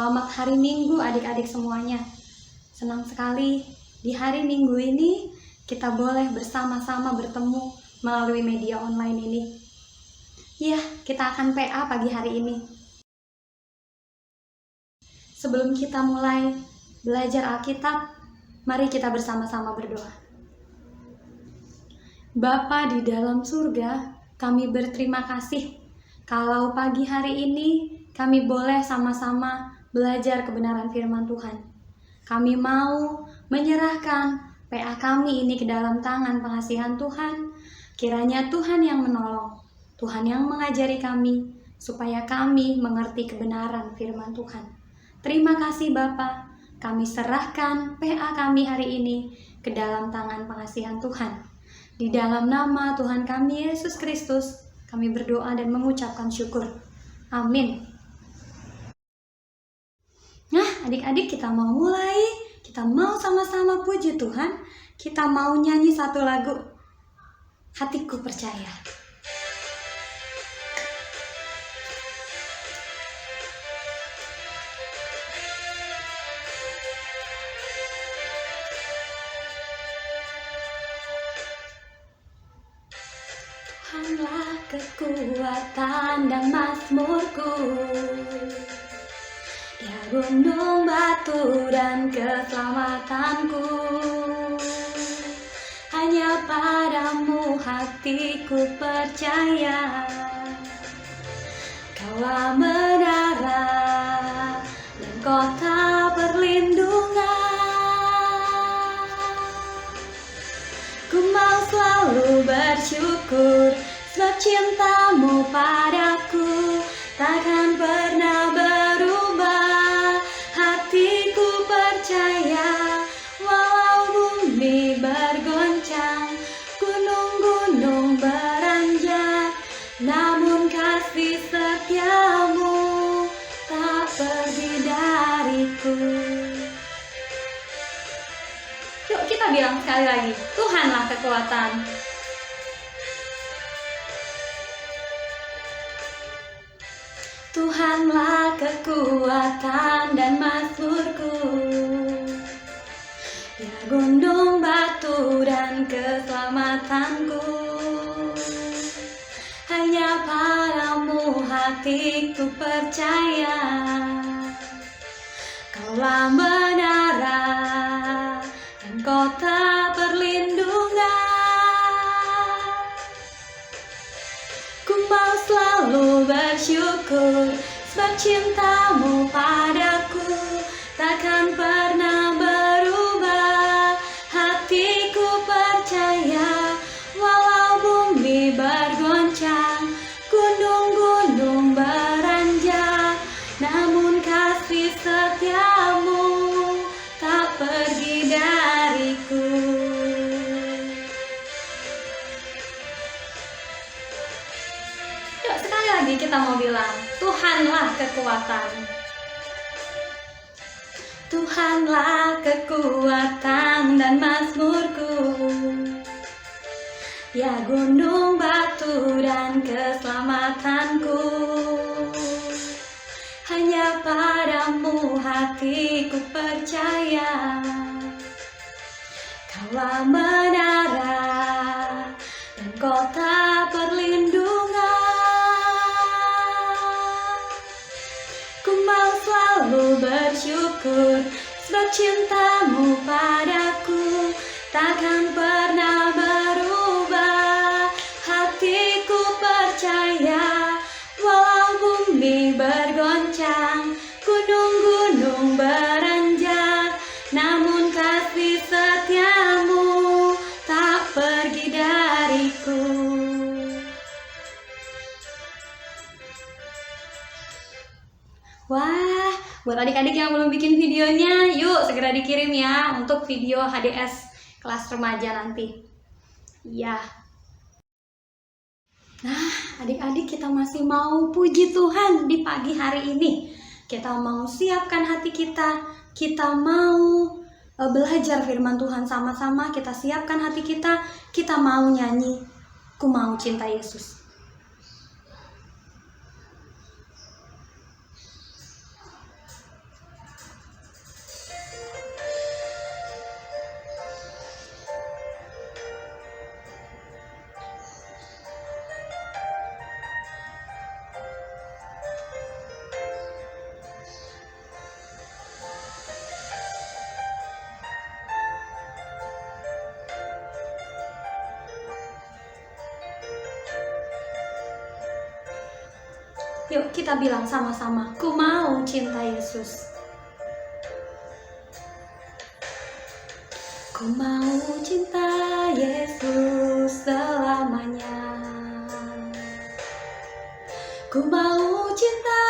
Selamat hari Minggu adik-adik semuanya. Senang sekali di hari Minggu ini kita boleh bersama-sama bertemu melalui media online ini. Ya, kita akan PA pagi hari ini. Sebelum kita mulai belajar Alkitab, mari kita bersama-sama berdoa. Bapa di dalam surga, kami berterima kasih kalau pagi hari ini kami boleh sama-sama belajar kebenaran firman Tuhan. Kami mau menyerahkan PA kami ini ke dalam tangan pengasihan Tuhan. Kiranya Tuhan yang menolong, Tuhan yang mengajari kami, supaya kami mengerti kebenaran firman Tuhan. Terima kasih Bapa, kami serahkan PA kami hari ini ke dalam tangan pengasihan Tuhan. Di dalam nama Tuhan kami Yesus Kristus, kami berdoa dan mengucapkan syukur. Amin. Nah, adik-adik, kita mau mulai. Kita mau sama-sama puji Tuhan. Kita mau nyanyi satu lagu, Hatiku Percaya. Tuhanlah kekuatan dan mazmurku, Dia gunung batu dan keselamatanku. Hanya padamu hatiku percaya, Kaulah menara dan kota perlindungan. Ku mau selalu bersyukur, sebab cintamu padaku takkan pernah berubah. Hatiku percaya, walau bumi bergoncang, gunung-gunung beranjak, namun kasih setiamu tak pergi dariku. Yuk kita bilang sekali lagi, Tuhanlah kekuatan. Tuhanlah kekuatan dan mazmurku, Dia gunung batu dan keselamatanku. Hanya padamu hatiku percaya, Kaulah menara dan kota perlindungan. Ku mau selalu bersyukur, sebab cintamu padaku takkan pernah berubah. Hatiku percaya, walau bumi bergoncang, gunung-gunung beranjak, namun kasih setiamu tak pergi dariku. Yuk sekali lagi kita mau bilang, Tuhanlah kekuatan. Tuhanlah kekuatan dan mazmurku, Ya gunung batu dan keselamatanku. Hanya padamu hatiku percaya, Kaulah menara dan kota perlindungan. Ku mau selalu bersyukur, sebab cintamu padaku takkan pernah berubah. Hatiku percaya, walau bumi bergoncang, gunung-gunung beranjak, namun kasih setiamu tak pergi dariku. Wah, buat adik-adik yang belum bikin videonya, yuk segera dikirim ya untuk video HDS kelas remaja nanti. Ya. Nah, adik-adik, kita masih mau puji Tuhan di pagi hari ini. Kita mau siapkan hati kita mau belajar firman Tuhan sama-sama, kita siapkan hati kita mau nyanyi, Ku Mau Cinta Yesus. Yuk kita bilang sama-sama, ku mau cinta Yesus. Ku mau cinta Yesus selamanya. Ku mau cinta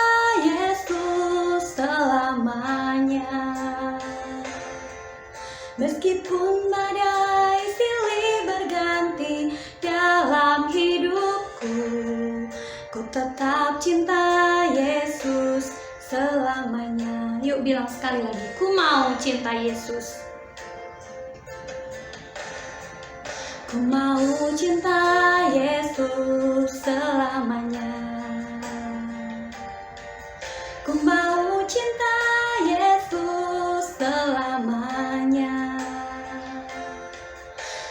Yesus selamanya. Meskipun badai silih berganti dalam hidupku, ku tetap cinta Yesus selamanya. Yuk bilang sekali lagi, ku mau cinta Yesus. Ku mau cinta Yesus selamanya. Ku mau cinta Yesus selamanya.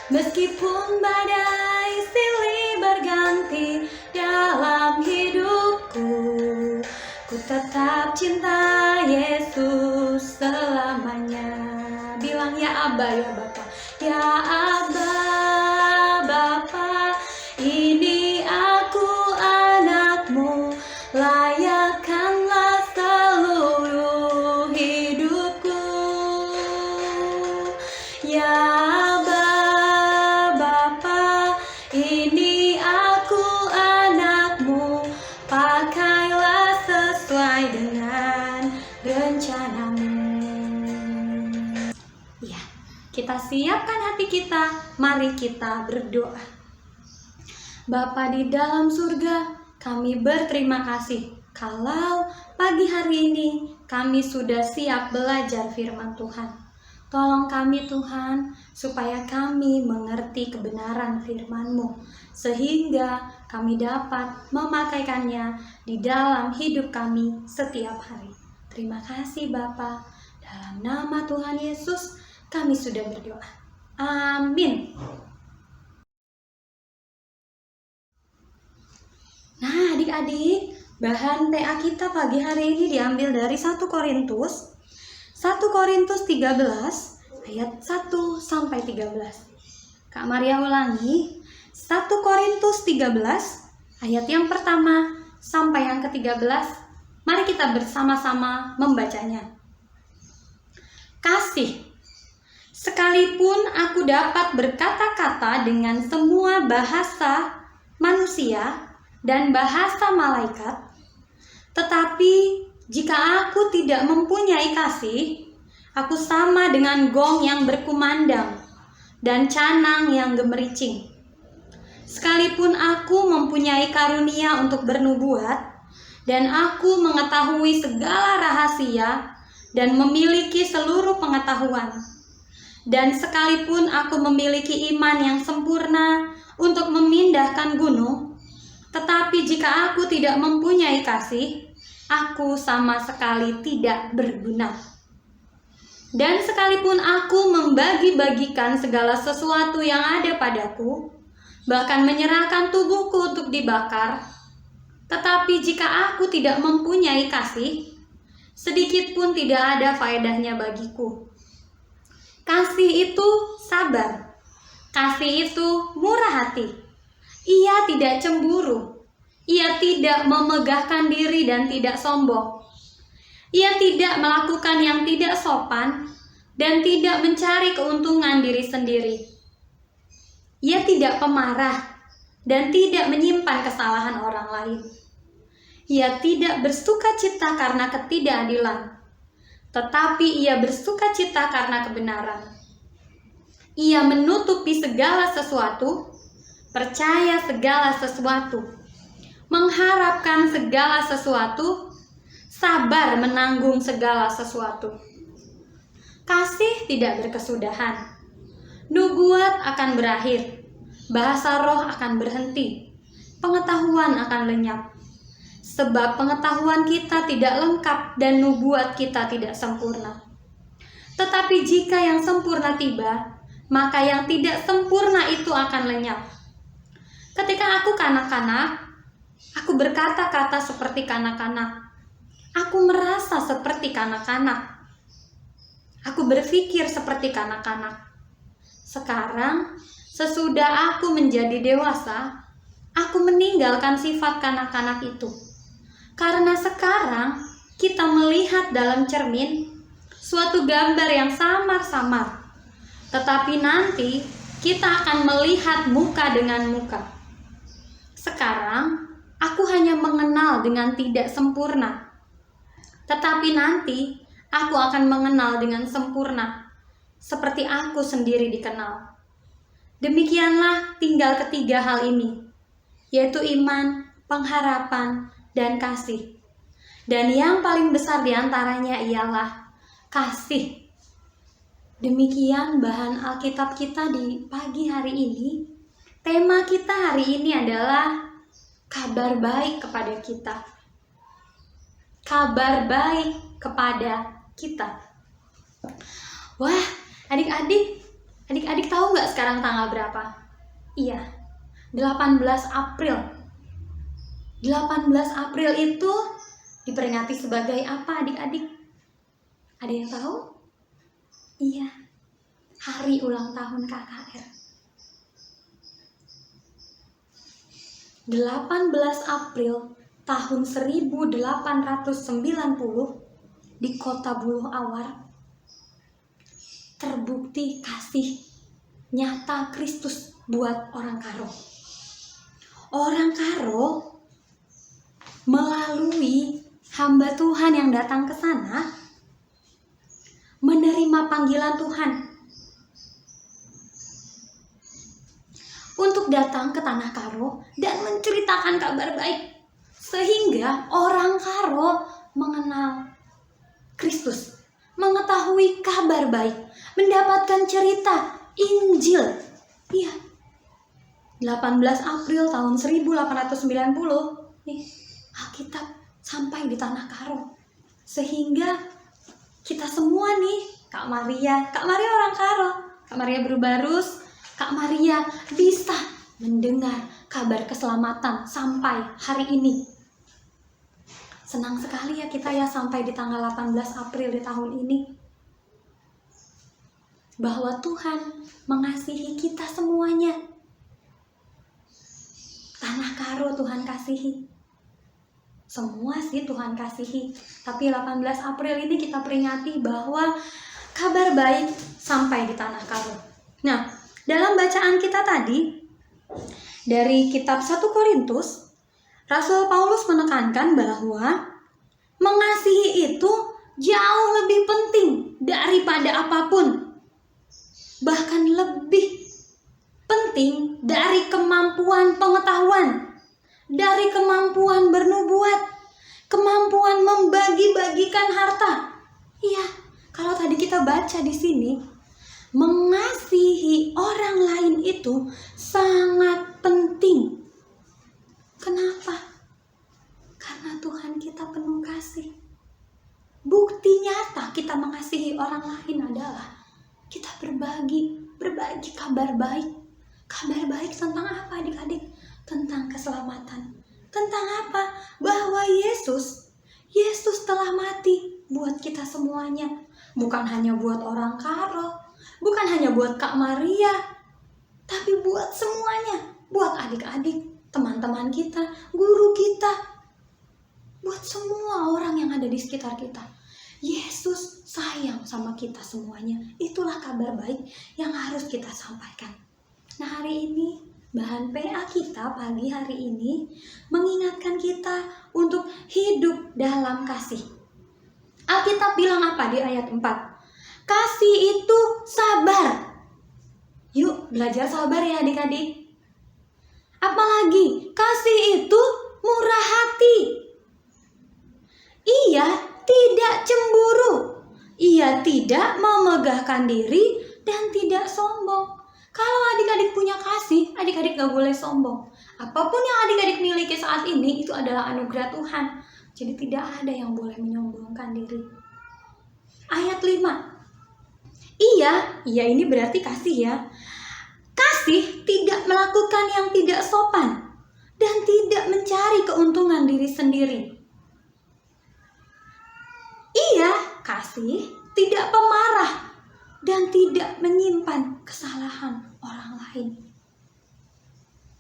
Meskipun badai silih berganti dalam hidupku, ku tetap cinta Yesus selamanya. Bilang ya Abba, ya Bapa. Ya Abba, Bapa, ini aku anakmu, layakkanlah seluruh hidupku. Ya Abba, Bapa, ini aku anakmu, pakailah sesuai dengan rencanamu. Ya, kita siapkan hati kita, mari kita berdoa. Bapa di dalam surga, kami berterima kasih kalau pagi hari ini kami sudah siap belajar firman Tuhan. Tolong kami Tuhan, supaya kami mengerti kebenaran firman-Mu, sehingga kami dapat memakaikannya di dalam hidup kami setiap hari. Terima kasih Bapa, dalam nama Tuhan Yesus kami sudah berdoa. Amin. Nah adik-adik, bahan PA kita pagi hari ini diambil dari 1 Korintus 13 ayat 1 sampai 13. Kak Maria ulangi, 1 Korintus 13 ayat yang pertama sampai yang ke-13. Mari kita bersama-sama membacanya. Kasih. Sekalipun aku dapat berkata-kata dengan semua bahasa manusia dan bahasa malaikat, tetapi jika aku tidak mempunyai kasih, aku sama dengan gong yang berkumandang dan canang yang gemericing. Sekalipun aku mempunyai karunia untuk bernubuat, dan aku mengetahui segala rahasia dan memiliki seluruh pengetahuan, dan sekalipun aku memiliki iman yang sempurna untuk memindahkan gunung, tetapi jika aku tidak mempunyai kasih, aku sama sekali tidak berguna. Dan sekalipun aku membagi-bagikan segala sesuatu yang ada padaku, bahkan menyerahkan tubuhku untuk dibakar, tetapi jika aku tidak mempunyai kasih, sedikit pun tidak ada faedahnya bagiku. Kasih itu sabar. Kasih itu murah hati. Ia tidak cemburu. Ia tidak memegahkan diri dan tidak sombong. Ia tidak melakukan yang tidak sopan dan tidak mencari keuntungan diri sendiri. Ia tidak pemarah dan tidak menyimpan kesalahan orang lain. Ia tidak bersukacita karena ketidakadilan, tetapi ia bersukacita karena kebenaran. Ia menutupi segala sesuatu, percaya segala sesuatu, mengharapkan segala sesuatu, sabar menanggung segala sesuatu. Kasih tidak berkesudahan. Nubuat akan berakhir, bahasa roh akan berhenti, pengetahuan akan lenyap. Sebab pengetahuan kita tidak lengkap dan nubuat kita tidak sempurna. Tetapi jika yang sempurna tiba, maka yang tidak sempurna itu akan lenyap. Ketika aku kanak-kanak, aku berkata-kata seperti kanak-kanak. Aku merasa seperti kanak-kanak. Aku berpikir seperti kanak-kanak. Sekarang, sesudah aku menjadi dewasa, aku meninggalkan sifat kanak-kanak itu. Karena sekarang kita melihat dalam cermin suatu gambar yang samar-samar, tetapi nanti kita akan melihat muka dengan muka. Sekarang aku hanya mengenal dengan tidak sempurna, tetapi nanti aku akan mengenal dengan sempurna, seperti aku sendiri dikenal. Demikianlah tinggal ketiga hal ini, yaitu iman, pengharapan, dan kasih. Dan yang paling besar diantaranya ialah kasih. Demikian bahan Alkitab kita di pagi hari ini. Tema kita hari ini adalah kabar baik kepada kita. Kabar baik kepada kita. Wah, adik-adik tahu nggak sekarang tanggal berapa? Iya, 18 April. 18 April itu diperingati sebagai apa adik-adik? Ada yang tahu? Iya, hari ulang tahun KKR. 18 April tahun 1890 di kota Buluh Awar terbukti kasih nyata Kristus buat orang Karo. Orang Karo melalui hamba Tuhan yang datang ke sana menerima panggilan Tuhan untuk datang ke tanah Karo dan menceritakan kabar baik, sehingga orang Karo mengenal Kristus, mengetahui kabar baik, mendapatkan cerita Injil. Iya, 18 April tahun 1890 nih Alkitab sampai di tanah Karo, sehingga kita semua nih, Kak Maria orang Karo, Kak Maria Berbarus, Kak Maria bisa mendengar kabar keselamatan sampai hari ini. Senang sekali ya kita ya sampai di tanggal 18 April di tahun ini, bahwa Tuhan mengasihi kita semuanya. Tanah Karo Tuhan kasihi, semua sih Tuhan kasihi, tapi 18 April ini kita peringati bahwa kabar baik sampai di tanah Karo. Nah, dalam bacaan kita tadi dari kitab 1 Korintus, Rasul Paulus menekankan bahwa mengasihi itu jauh lebih penting daripada apapun. Bahkan lebih penting dari kemampuan pengetahuan, dari kemampuan bernubuat, kemampuan membagi-bagikan harta. Iya, kalau tadi kita baca di sini, mengasihi orang lain itu sangat penting. Kenapa? Karena Tuhan kita penuh kasih. Bukti nyata kita mengasihi orang lain adalah kita berbagi kabar baik. Kabar baik tentang apa adik-adik? Tentang keselamatan. Tentang apa? Bahwa Yesus telah mati buat kita semuanya. Bukan hanya buat orang Karo, bukan hanya buat Kak Maria, tapi buat semuanya. Buat adik-adik, teman-teman kita, guru kita, buat semua orang yang ada di sekitar kita. Yesus sayang sama kita semuanya. Itulah kabar baik yang harus kita sampaikan. Nah, hari ini bahan PA kita pagi hari ini mengingatkan kita untuk hidup dalam kasih. Alkitab bilang apa di ayat 4? Kasih itu sabar. Yuk belajar sabar ya adik-adik. Apalagi kasih itu murah hati. Ia tidak cemburu. Ia tidak memegahkan diri dan tidak sombong. Kalau adik-adik punya kasih, adik-adik gak boleh sombong. Apapun yang adik-adik miliki saat ini, itu adalah anugerah Tuhan. Jadi tidak ada yang boleh menyombongkan diri. Ayat 5. Ia ini berarti kasih ya. Kasih tidak melakukan yang tidak sopan dan tidak mencari keuntungan diri sendiri. Ia kasih tidak pemarah dan tidak menyimpan kesalahan orang lain.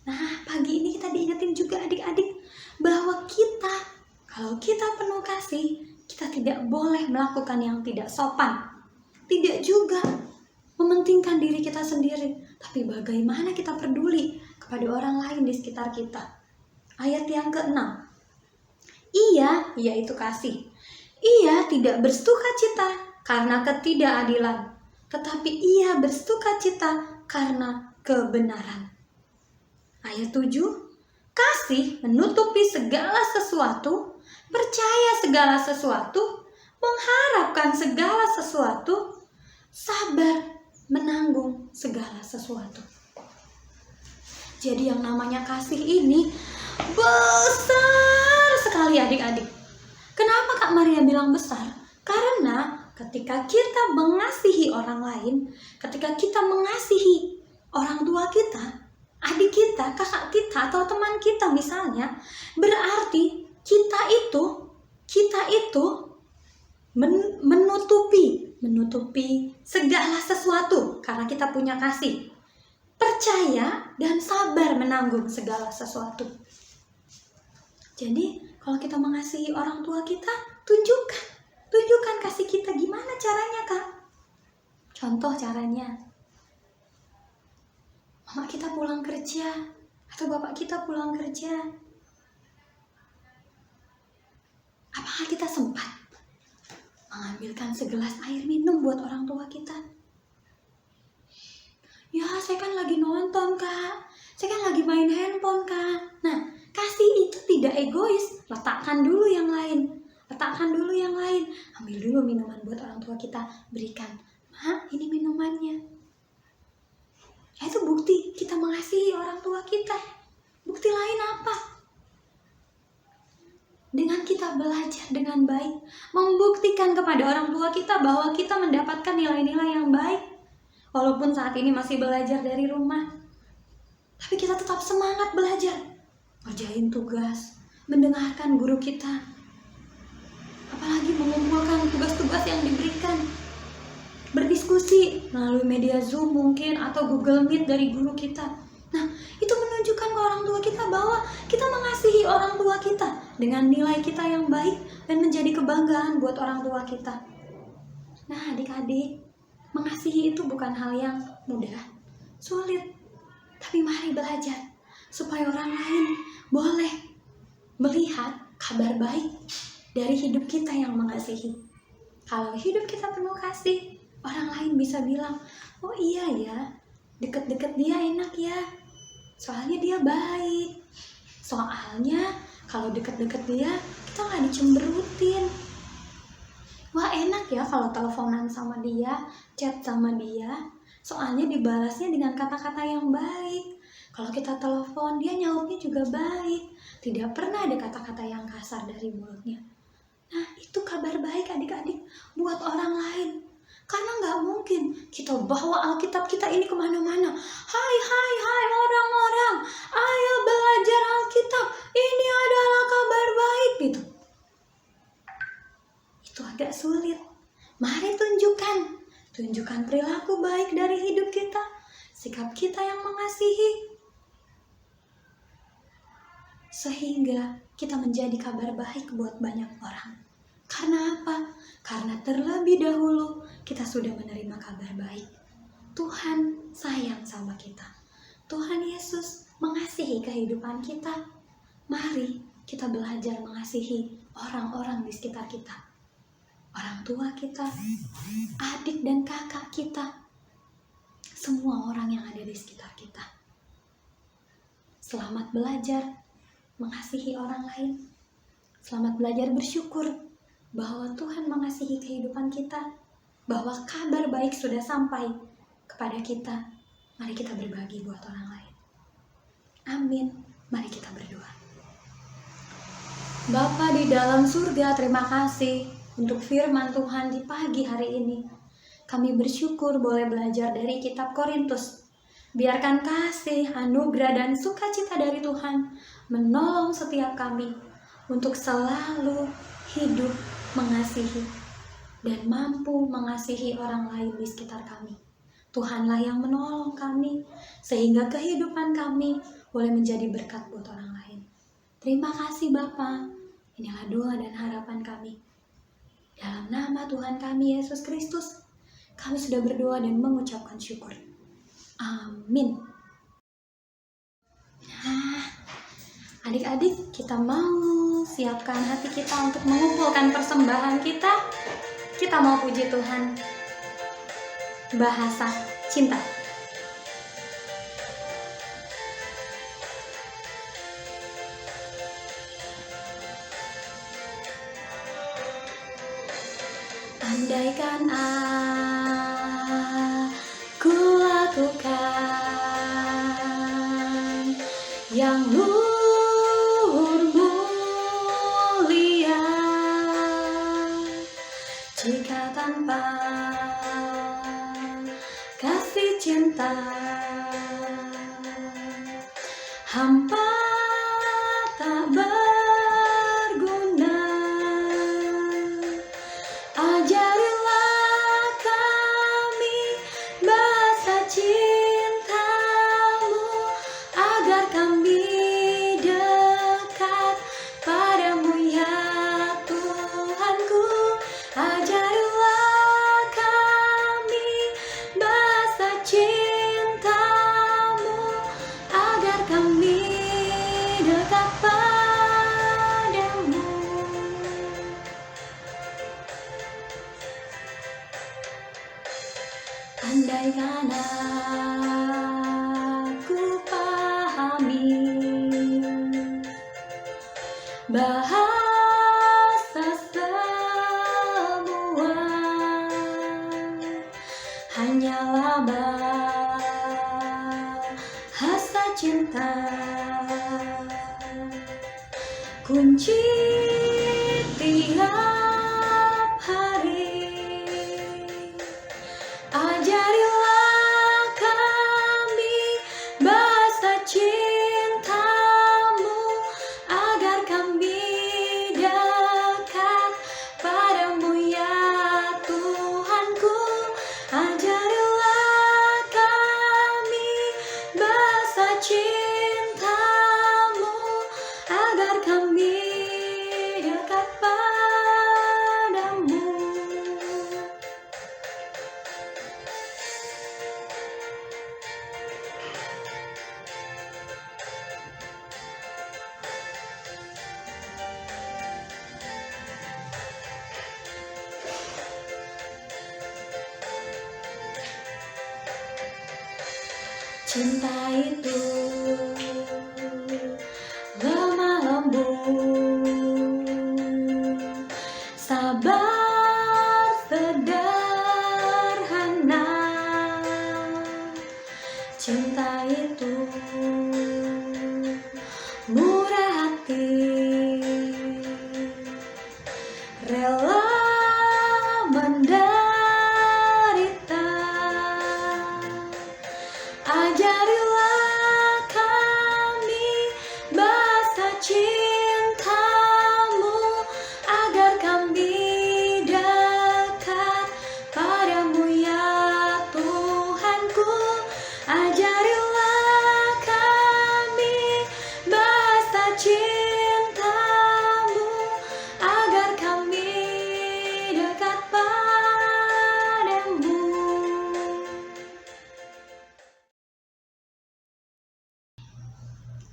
Nah, pagi ini kita diingetin juga adik-adik bahwa kita Kalau kita penuh kasih, kita tidak boleh melakukan yang tidak sopan. Tidak juga mementingkan diri kita sendiri, tapi bagaimana kita peduli kepada orang lain di sekitar kita. Ayat yang ke-6. Ia, yaitu kasih. Ia tidak bersukacita karena ketidakadilan, tetapi ia bersukacita karena kebenaran. Ayat 7. Kasih menutupi segala sesuatu, percaya segala sesuatu, mengharapkan segala sesuatu, sabar menanggung segala sesuatu. Jadi yang namanya kasih ini besar sekali adik-adik. Kenapa Kak Maria bilang besar? Karena ketika kita mengasihi orang lain, ketika kita mengasihi orang tua kita, adik kita, kakak kita, atau teman kita misalnya, berarti kita itu menutupi segala sesuatu karena kita punya kasih, percaya dan sabar menanggung segala sesuatu. Jadi kalau kita mengasihi orang tua kita, tunjukkan kasih kita. Gimana caranya, Kak? Contoh caranya, mama kita pulang kerja atau bapak kita pulang kerja, apakah kita sempat mengambilkan segelas air minum buat orang tua kita? Ya, saya kan lagi nonton, Kak. Saya kan lagi main handphone, Kak. Nah, kasih itu tidak egois. Letakkan dulu yang lain. Ambil dulu minuman buat orang tua kita, berikan. Ma, ini minumannya. Ya, itu bukti kita mengasihi orang tua kita. Bukti lain apa? Dengan kita belajar dengan baik, membuktikan kepada orang tua kita bahwa kita mendapatkan nilai-nilai yang baik. Walaupun saat ini masih belajar dari rumah, tapi kita tetap semangat belajar, ngerjain tugas, mendengarkan guru kita, apalagi mengumpulkan tugas-tugas yang diberikan, berdiskusi melalui media Zoom mungkin atau Google Meet dari guru kita. Nah, itu menunjukkan ke orang tua kita bahwa kita mengasihi orang tua kita dengan nilai kita yang baik dan menjadi kebanggaan buat orang tua kita. Nah, adik-adik, mengasihi itu bukan hal yang mudah, sulit. Tapi mari belajar supaya orang lain boleh melihat kabar baik dari hidup kita yang mengasihi. Kalau hidup kita penuh kasih, orang lain bisa bilang, oh iya ya, deket-deket dia enak ya, soalnya dia baik. Soalnya kalau deket-deket dia, kita gak dicemberutin. Wah, enak ya kalau teleponan sama dia, chat sama dia, soalnya dibalasnya dengan kata-kata yang baik. Kalau kita telepon, dia nyautnya juga baik, tidak pernah ada kata-kata yang kasar dari mulutnya. Nah, itu kabar baik adik-adik buat orang lain. Karena gak mungkin kita bawa Alkitab kita ini kemana-mana. Hai orang-orang, ayo belajar Alkitab, ini adalah kabar baik gitu. Itu agak sulit. Mari tunjukkan perilaku baik dari hidup kita, sikap kita yang mengasihi, sehingga kita menjadi kabar baik buat banyak orang. Karena apa? Karena terlebih dahulu kita sudah menerima kabar baik. Tuhan sayang sama kita. Tuhan Yesus mengasihi kehidupan kita. Mari kita belajar mengasihi orang-orang di sekitar kita. Orang tua kita, adik dan kakak kita, semua orang yang ada di sekitar kita. Selamat belajar mengasihi orang lain. Selamat belajar bersyukur bahwa Tuhan mengasihi kehidupan kita, bahwa kabar baik sudah sampai kepada kita. Mari kita berbagi buat orang lain. Amin. Mari kita berdoa. Bapa di dalam surga, terima kasih untuk firman Tuhan di pagi hari ini. Kami bersyukur boleh belajar dari kitab Korintus. Biarkan kasih, anugerah, dan sukacita dari Tuhan menolong setiap kami untuk selalu hidup mengasihi dan mampu mengasihi orang lain di sekitar kami. Tuhanlah yang menolong kami sehingga kehidupan kami boleh menjadi berkat buat orang lain. Terima kasih Bapa. Inilah doa dan harapan kami. Dalam nama Tuhan kami Yesus Kristus, kami sudah berdoa dan mengucapkan syukur. Amin. Nah, adik-adik, kita mau siapkan hati kita untuk mengumpulkan persembahan kita. Kita mau puji Tuhan. Bahasa cinta. Andaikan aku lakukan yang luhur mulia, jika tanpa kasih cinta hampa tak berguna. Ajarilah kami bahasa cinta-Mu, agar kami dekat padamu ya Tuhanku. Ajarilah kami bahasa cinta-Mu, agar kami dekat padamu. Andaikan aku pahami bahasa semua, hanyalah bahasa cinta, kunci tiap hari. Ajarilah kami bahasa cinta-Mu, agar kami dekat padamu ya Tuhanku. Ajarilah kami bahasa cinta-Mu, agar kami dekat padamu. Cinta itu lemah lembut, sabar sederhana. Cinta itu murah hati, rela menderita. Ajarilah kami bahasa cinta-Mu, agar kami dekat padamu ya Tuhanku. Ajarilah kami bahasa cinta-Mu, agar kami dekat padamu.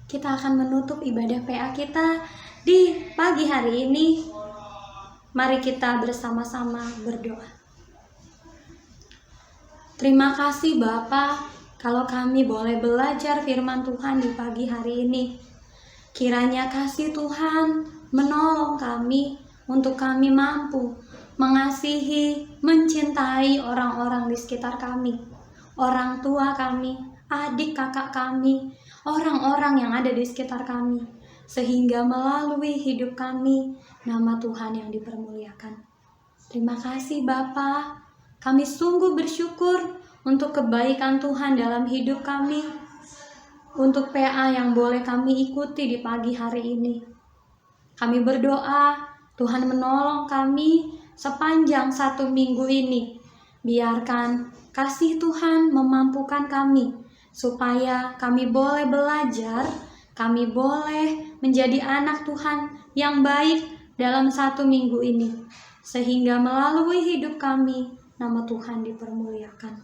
Kita akan menutup ibadah PA kita di pagi hari ini. Mari kita bersama-sama berdoa. Terima kasih Bapa, kalau kami boleh belajar firman Tuhan di pagi hari ini. Kiranya kasih Tuhan menolong kami untuk kami mampu mengasihi, mencintai orang-orang di sekitar kami, orang tua kami, adik kakak kami, orang-orang yang ada di sekitar kami, sehingga melalui hidup kami, nama Tuhan yang dipermuliakan. Terima kasih Bapa, kami sungguh bersyukur untuk kebaikan Tuhan dalam hidup kami, untuk PA yang boleh kami ikuti di pagi hari ini. Kami berdoa, Tuhan menolong kami sepanjang 1 minggu ini. Biarkan kasih Tuhan memampukan kami, supaya kami boleh belajar Kami boleh menjadi anak Tuhan yang baik dalam 1 minggu ini, sehingga melalui hidup kami, nama Tuhan dipermuliakan.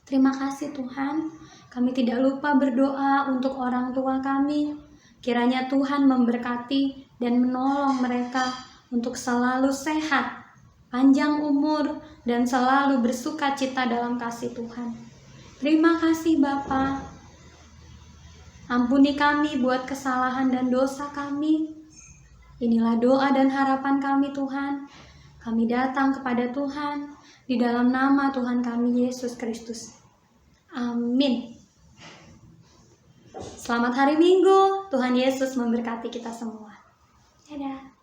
Terima kasih Tuhan, kami tidak lupa berdoa untuk orang tua kami. Kiranya Tuhan memberkati dan menolong mereka untuk selalu sehat, panjang umur, dan selalu bersuka cita dalam kasih Tuhan. Terima kasih Bapa. Ampuni kami buat kesalahan dan dosa kami. Inilah doa dan harapan kami Tuhan. Kami datang kepada Tuhan di dalam nama Tuhan kami Yesus Kristus. Amin. Selamat hari Minggu. Tuhan Yesus memberkati kita semua. Dadah.